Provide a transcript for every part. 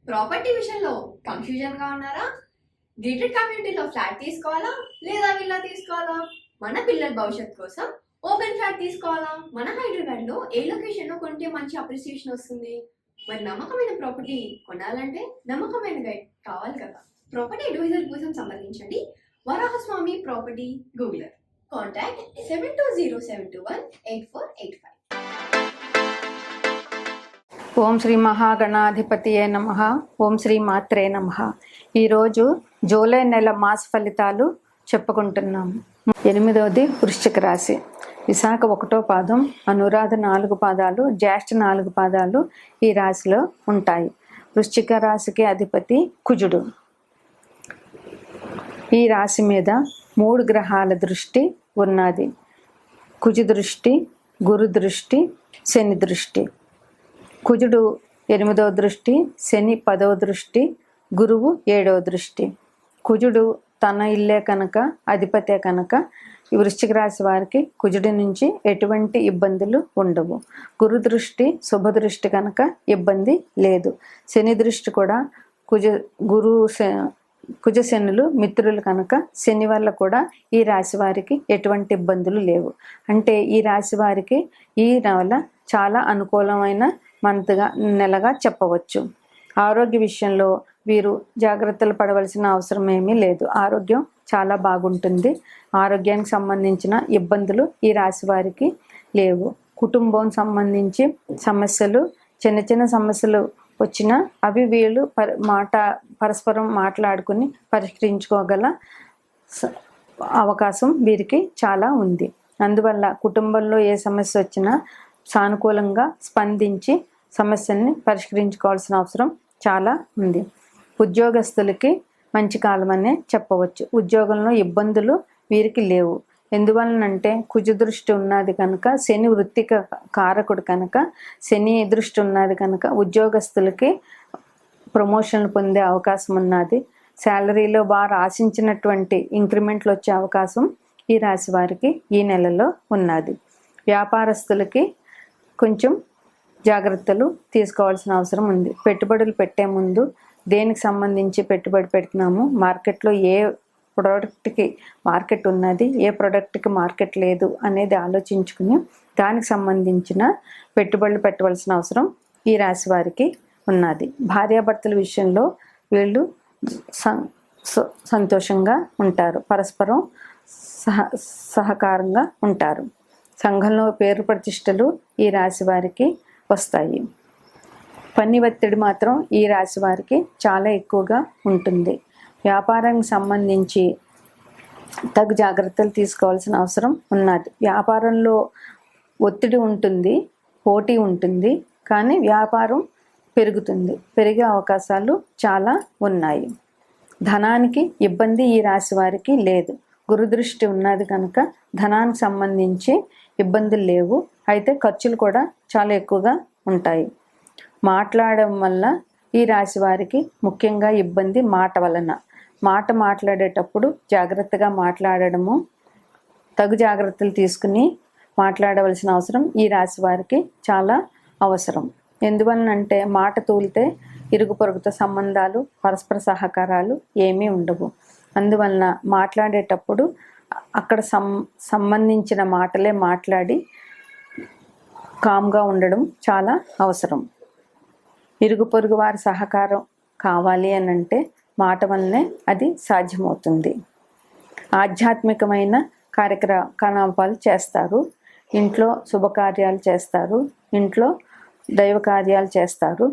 Property విషయంలో confusion గా ఉన్నారా? గేటెడ్ కమ్యూనిటీలో ఫ్లాట్ తీసుకోవాలా లేదా విల్లా తీసుకోవాలా? మన పిల్లల భవిష్యత్ కోసం ఓపెన్ ఫ్లాట్ తీసుకోవాలా? మన హైదరాబాద్ లో ఏ లొకేషన్ లో కొంటే మంచి అప్రిసియేషన్ వస్తుంది? మరి నమ్మకమైన ప్రాపర్టీ కొనాలంటే నమ్మకమైన గైడ్ కావాలి కదా. ప్రాపర్టీ అడ్వైజర్ కోసం సంబంధించండి వరాహస్వామి ప్రాపర్టీ గూగులర్. కాంటాక్ట్ 7207218485. ఓం శ్రీ మహాగణాధిపతియే నమః. ఓం శ్రీ మాత్రే నమః. ఈరోజు జూలై నెల మాస ఫలితాలు చెప్పుకుంటున్నాము. 8వది వృశ్చిక రాశి. విశాఖ 1వ పాదం, అనురాధ 4 పాదాలు, జ్యేష్ఠ 4 పాదాలు ఈ రాశిలో ఉంటాయి. వృశ్చిక రాశికి అధిపతి కుజుడు. ఈ రాశి మీద 3 గ్రహాల దృష్టి ఉన్నది. కుజ దృష్టి, గురు దృష్టి, శని దృష్టి. కుజుడు 8వ దృష్టి, శని 10వ దృష్టి, గురువు 7వ దృష్టి. కుజుడు తన ఇల్లే కనుక, అధిపతే కనుక ఈ వృశ్చిక రాశి వారికి కుజుడి నుంచి ఎటువంటి ఇబ్బందులు ఉండవు. గురు దృష్టి శుభ దృష్టి కనుక ఇబ్బంది లేదు. శని దృష్టి కూడా కుజ శనులు మిత్రులు కనుక శని వల్ల కూడా ఈ రాశి వారికి ఎటువంటి ఇబ్బందులు లేవు. అంటే ఈ రాశి వారికి ఈ నెల చాలా అనుకూలమైన నెలగా చెప్పవచ్చు. ఆరోగ్య విషయంలో వీరు జాగ్రత్తలు పడవలసిన అవసరం ఏమీ లేదు. ఆరోగ్యం చాలా బాగుంటుంది. ఆరోగ్యానికి సంబంధించిన ఇబ్బందులు ఈ రాశి వారికి లేవు. కుటుంబం సంబంధించి సమస్యలు, చిన్న చిన్న సమస్యలు వచ్చినా అవి వీళ్ళు పరస్పరం మాట్లాడుకుని పరిష్కరించుకోగల అవకాశం వీరికి చాలా ఉంది. అందువల్ల కుటుంబంలో ఏ సమస్య వచ్చినా సానుకూలంగా స్పందించి సమస్యల్ని పరిష్కరించుకోవాల్సిన అవసరం చాలా ఉంది. ఉద్యోగస్తులకి మంచి కాలమనే చెప్పవచ్చు. ఉద్యోగంలో ఇబ్బందులు వీరికి లేవు. ఎందువలనంటే కుజ దృష్టి ఉన్నది కనుక, శని వృత్తిక కారకుడు కనుక, శని దృష్టి ఉన్నది కనుక ఉద్యోగస్తులకి ప్రమోషన్లు పొందే అవకాశం ఉన్నది. శాలరీలో వారు ఆశించినటువంటి ఇంక్రిమెంట్లు వచ్చే అవకాశం ఈ రాశి వారికి ఈ నెలలో ఉన్నది. వ్యాపారస్తులకి కొంచెం జాగ్రత్తలు తీసుకోవాల్సిన అవసరం ఉంది. పెట్టుబడులు పెట్టే ముందు దేనికి సంబంధించి పెట్టుబడి పెడుతున్నాము, మార్కెట్లో ఏ ప్రోడక్ట్కి మార్కెట్ ఉన్నది, ఏ ప్రోడక్ట్కి మార్కెట్ లేదు అనేది ఆలోచించుకుని దానికి సంబంధించిన పెట్టుబడులు పెట్టవలసిన అవసరం ఈ రాశి వారికి ఉన్నది. భార్యాభర్తల విషయంలో వీళ్ళు సంతోషంగా ఉంటారు. పరస్పరం సహకారంగా ఉంటారు. సంఘంలో పేరు ప్రతిష్టలు ఈ రాశి వారికి వస్తాయి. పని ఒత్తిడి మాత్రం ఈ రాశి వారికి చాలా ఎక్కువగా ఉంటుంది. వ్యాపారానికి సంబంధించి తగు జాగ్రత్తలు తీసుకోవాల్సిన అవసరం ఉన్నది. వ్యాపారంలో ఒత్తిడి ఉంటుంది, పోటీ ఉంటుంది, కానీ వ్యాపారం పెరుగుతుంది. పెరిగే అవకాశాలు చాలా ఉన్నాయి. ధనానికి ఇబ్బంది ఈ రాశి వారికి లేదు. గురుదృష్టి ఉన్నది కనుక ధనానికి సంబంధించి ఇబ్బందులు లేవు. అయితే ఖర్చులు కూడా చాలా ఎక్కువగా ఉంటాయి. మాట్లాడడం వల్ల ఈ రాశి వారికి ముఖ్యంగా ఇబ్బంది మాట వలన. మాట్లాడేటప్పుడు జాగ్రత్తగా మాట్లాడడము, తగు జాగ్రత్తలు తీసుకుని మాట్లాడవలసిన అవసరం ఈ రాశి వారికి చాలా అవసరం. ఎందువలనంటే మాట తూలితే ఇరుగు పొరుగుతో సంబంధాలు, పరస్పర సహకారాలు ఏమీ ఉండవు. అందువలన మాట్లాడేటప్పుడు అక్కడ సంబంధించిన మాటలే మాట్లాడి కామ్గా ఉండడం చాలా అవసరం. ఇరుగు పొరుగు వారి సహకారం కావాలి అని అంటే మాట వల్లనే అది సాధ్యమవుతుంది. ఆధ్యాత్మికమైన కార్యకలాపాలు చేస్తారు. ఇంట్లో శుభకార్యాలు చేస్తారు. ఇంట్లో దైవ కార్యాలు చేస్తారు.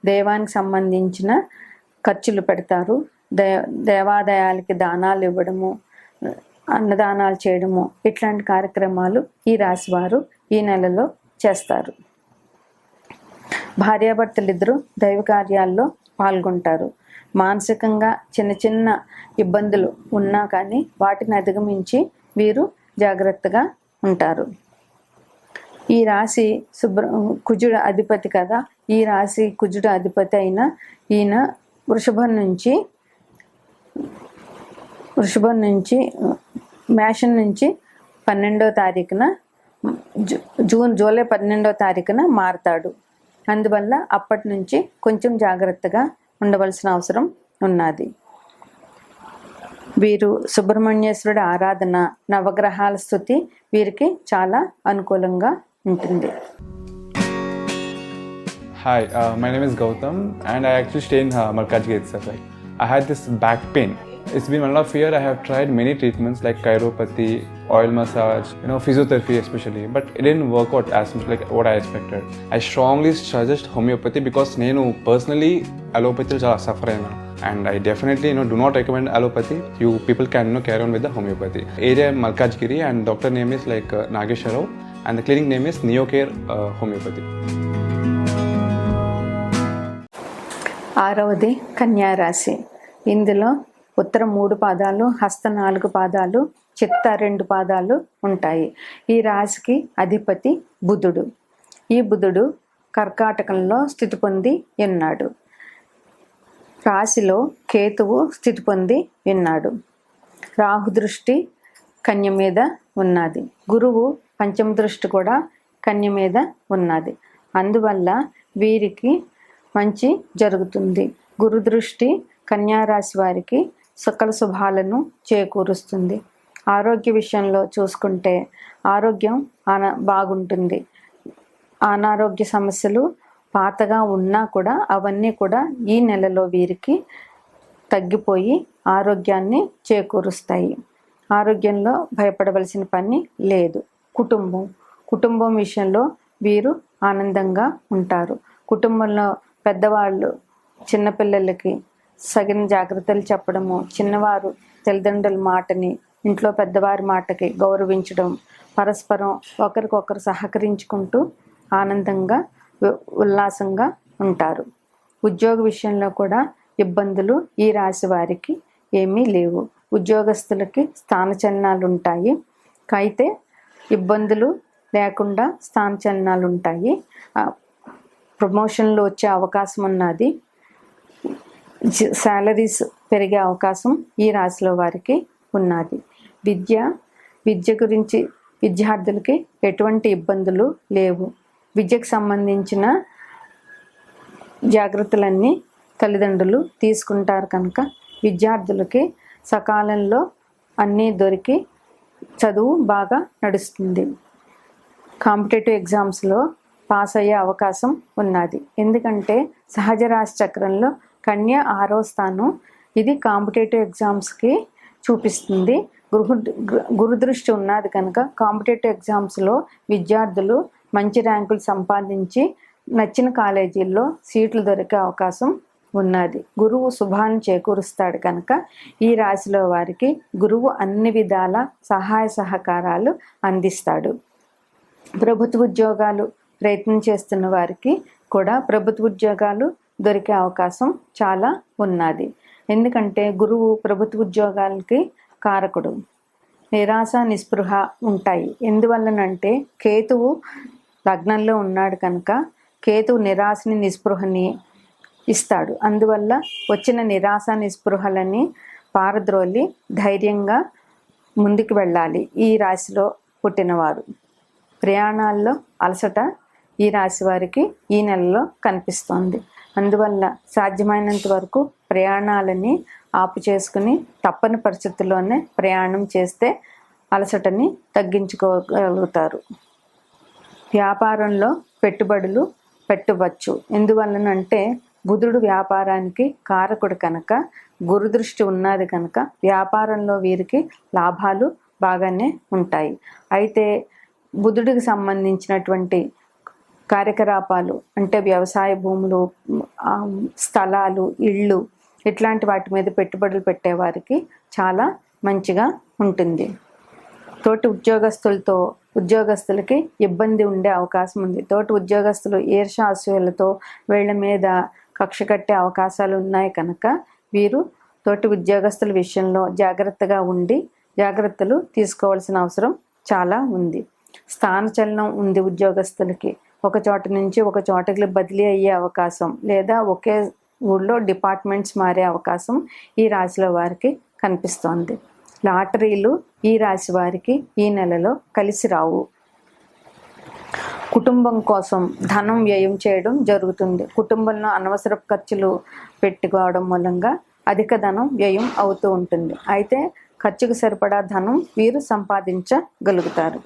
దైవానికి సంబంధించిన ఖర్చులు పెడతారు. దేవాలయాలకి దానాలు ఇవ్వడము, అన్నదానాలు చేయడము, ఇట్లాంటి కార్యక్రమాలు ఈ రాశి వారు ఈ నెలలో చేస్తారు. భార్యాభర్తలిద్దరూ దైవ కార్యాల్లో పాల్గొంటారు. మానసికంగా చిన్న చిన్న ఇబ్బందులు ఉన్నా కానీ వాటిని అధిగమించి వీరు జాగ్రత్తగా ఉంటారు. ఈ రాశి కుజుడు అధిపతి కదా. ఈ రాశి కుజుడు అధిపతి అయిన ఈయన వృషభం నుంచి మేషం నుంచి 12వ తారీఖున జూలై 12వ తారీఖున మారతాడు. అందువల్ల అప్పటి నుంచి కొంచెం జాగ్రత్తగా ఉండవలసిన అవసరం ఉన్నది. వీరు సుబ్రహ్మణ్యేశ్వరుడి ఆరాధన, నవగ్రహాల స్తుతి వీరికి చాలా అనుకూలంగా ఉంటుంది. Hi, my name is Gautam and I actually stay in Malkajgiri itself. Right? I had this back pain. It's been 1.5 years. I have tried many treatments like chiropathy, oil massage, physiotherapy especially, but it didn't work out as much like what I expected. I strongly suggest homeopathy because నేను personally allopathy చాలా suffer అయినా. And I definitely do not recommend allopathy. You people can carry on with the homeopathy. Area Malkajgiri and doctor name is like Nageswar Rao and the clinic name is Neocare Homeopathy. 6వది కన్యారాశి. ఇందులో ఉత్తర 3 పాదాలు, హస్త 4 పాదాలు, చిత్త 2 పాదాలు ఉంటాయి. ఈ రాశికి అధిపతి బుధుడు. ఈ బుధుడు కర్కాటకంలో స్థితి పొంది ఉన్నాడు. రాశిలో కేతువు స్థితి పొంది ఉన్నాడు. రాహు దృష్టి కన్య మీద ఉన్నది. గురువు పంచమ దృష్టి కూడా కన్య మీద ఉన్నది. అందువల్ల వీరికి మంచి జరుగుతుంది. గురు దృష్టి కన్యారాశి వారికి సకల శుభాలను చేకూరుస్తుంది. ఆరోగ్య విషయంలో చూసుకుంటే ఆరోగ్యం బాగుంటుంది. అనారోగ్య సమస్యలు పాతగా ఉన్నా కూడా అవన్నీ కూడా ఈ నెలలో వీరికి తగ్గిపోయి ఆరోగ్యాన్ని చేకూరుస్తాయి. ఆరోగ్యంలో భయపడవలసిన పని లేదు. కుటుంబం విషయంలో వీరు ఆనందంగా ఉంటారు. కుటుంబంలో పెద్దవాళ్ళు చిన్నపిల్లలకి సగిన జాగ్రత్తలు చెప్పడము, చిన్నవారు తల్లిదండ్రుల మాటని, ఇంట్లో పెద్దవారి మాటకి గౌరవించడం, పరస్పరం ఒకరికొకరు సహకరించుకుంటూ ఆనందంగా ఉల్లాసంగా ఉంటారు. ఉద్యోగ విషయంలో కూడా ఇబ్బందులు ఈ రాశి వారికి ఏమీ లేవు. ఉద్యోగస్తులకి స్థానచలనాలు ఉంటాయి. అయితే ఇబ్బందులు లేకుండా స్థానచలనాలు ఉంటాయి. ప్రమోషన్లు వచ్చే అవకాశం ఉన్నది. శాలరీస్ పెరిగే అవకాశం ఈ రాశిలో వారికి ఉన్నది. విద్య గురించి విద్యార్థులకి ఎటువంటి ఇబ్బందులు లేవు. విద్యకు సంబంధించిన జాగ్రత్తలన్నీ తల్లిదండ్రులు తీసుకుంటారు కనుక విద్యార్థులకి సకాలంలో అన్నీ దొరికి చదువు బాగా నడుస్తుంది. కాంపిటేటివ్ ఎగ్జామ్స్లో పాస్ అయ్యే అవకాశం ఉన్నది. ఎందుకంటే సహజ రాశి చక్రంలో కన్య 6వ స్థానం. ఇది కాంపిటేటివ్ ఎగ్జామ్స్కి చూపిస్తుంది. గురుదృష్టి ఉన్నది కనుక కాంపిటేటివ్ ఎగ్జామ్స్లో విద్యార్థులు మంచి ర్యాంకులు సంపాదించి నచ్చిన కాలేజీల్లో సీట్లు దొరికే అవకాశం ఉన్నది. గురువు శుభాలను చేకూరుస్తాడు కనుక ఈ రాశిలో వారికి గురువు అన్ని విధాల సహాయ సహకారాలు అందిస్తాడు. ప్రభుత్వ ఉద్యోగాలు ప్రయత్నం చేస్తున్న వారికి కూడా ప్రభుత్వ ఉద్యోగాలు దొరికే అవకాశం చాలా ఉన్నది. ఎందుకంటే గురువు ప్రభుత్వ ఉద్యోగాలకి కారకుడు. నిరాశ నిస్పృహ ఉంటాయి. ఎందువల్లనంటే కేతువు లగ్నంలో ఉన్నాడు కనుక కేతువు నిరాశని నిస్పృహని ఇస్తాడు. అందువల్ల వచ్చిన నిరాశ నిస్పృహలని పారద్రోలి ధైర్యంగా ముందుకు వెళ్ళాలి ఈ రాశిలో పుట్టినవారు. ప్రయాణాల్లో అలసట ఈ రాశి వారికి ఈ నెలలో కనిపిస్తోంది. అందువల్ల సాధ్యమైనంత వరకు ప్రయాణాలని ఆపు చేసుకుని తప్పని పరిస్థితుల్లోనే ప్రయాణం చేస్తే అలసటని తగ్గించుకోగలుగుతారు. వ్యాపారంలో పెట్టుబడులు పెట్టవచ్చు. ఎందువల్లనంటే బుధుడు వ్యాపారానికి కారకుడు కనుక గురుదృష్టి ఉన్నది కనుక వ్యాపారంలో వీరికి లాభాలు బాగానే ఉంటాయి. అయితే బుధుడికి సంబంధించినటువంటి కార్యకలాపాలు అంటే వ్యవసాయ భూములు, స్థలాలు, ఇళ్ళు ఇట్లాంటి వాటి మీద పెట్టుబడులు పెట్టేవారికి చాలా మంచిగా ఉంటుంది. తోటి ఉద్యోగస్తులకి ఇబ్బంది ఉండే అవకాశం ఉంది. తోటి ఉద్యోగస్తులు ఈర్ష్యాసూయలతో వీళ్ళ మీద కక్ష కట్టే అవకాశాలు ఉన్నాయి కనుక వీరు తోటి ఉద్యోగస్తుల విషయంలో జాగ్రత్తగా ఉండి జాగ్రత్తలు తీసుకోవాల్సిన అవసరం చాలా ఉంది. స్థానచలనం ఉంది ఉద్యోగస్తులకి. ఒక చోట నుంచి ఒక చోటకి బదిలీ అయ్యే అవకాశం లేదా ఒకే ఊళ్ళో డిపార్ట్మెంట్స్ మారే అవకాశం ఈ రాశిలో వారికి కనిపిస్తోంది. లాటరీలు ఈ రాశి వారికి ఈ నెలలో కలిసి రావు. కుటుంబం కోసం ధనం వ్యయం చేయడం జరుగుతుంది. కుటుంబంలో అనవసర ఖర్చులు పెట్టుకోవడం మూలంగా అధిక ధనం వ్యయం అవుతూ ఉంటుంది. అయితే ఖర్చుకు సరిపడా ధనం వీరు సంపాదించగలుగుతారు.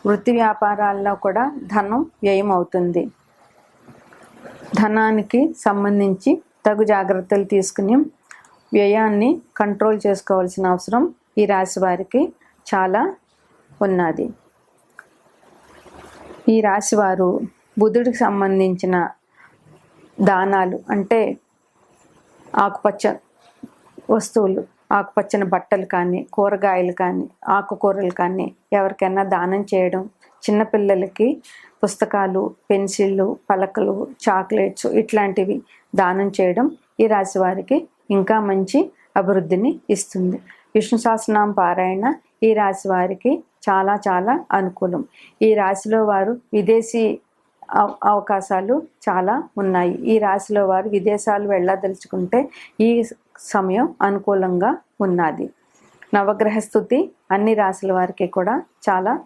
వృత్తి వ్యాపారాల్లో కూడా ధనం వ్యయం అవుతుంది. ధనానికి సంబంధించి తగు జాగ్రత్తలు తీసుకుని వ్యయాన్ని కంట్రోల్ చేసుకోవాల్సిన అవసరం ఈ రాశి వారికి చాలా ఉన్నది. ఈ రాశివారు బుధుడికి సంబంధించిన దానాలు అంటే ఆకుపచ్చ వస్తువులు, ఆకుపచ్చని బట్టలు కానీ, కూరగాయలు కానీ, ఆకుకూరలు కానీ ఎవరికైనా దానం చేయడం, చిన్నపిల్లలకి పుస్తకాలు, పెన్సిళ్ళు, పలకలు, చాక్లెట్స్ ఇట్లాంటివి దానం చేయడం ఈ రాశి వారికి ఇంకా మంచి అభివృద్ధిని ఇస్తుంది. విష్ణు సహస్రనామ పారాయణ ఈ రాశి వారికి చాలా చాలా అనుకూలం. ఈ రాశిలో వారు విదేశీ అవకాశాలు చాలా ఉన్నాయి. ఈ రాశిలో వారు విదేశాలు వెళ్ళదలుచుకుంటే ఈ సమయం అనుకూలంగా ఉన్నది. నవగ్రహ స్థుతి అన్ని రాశుల వారికి కూడా చాలా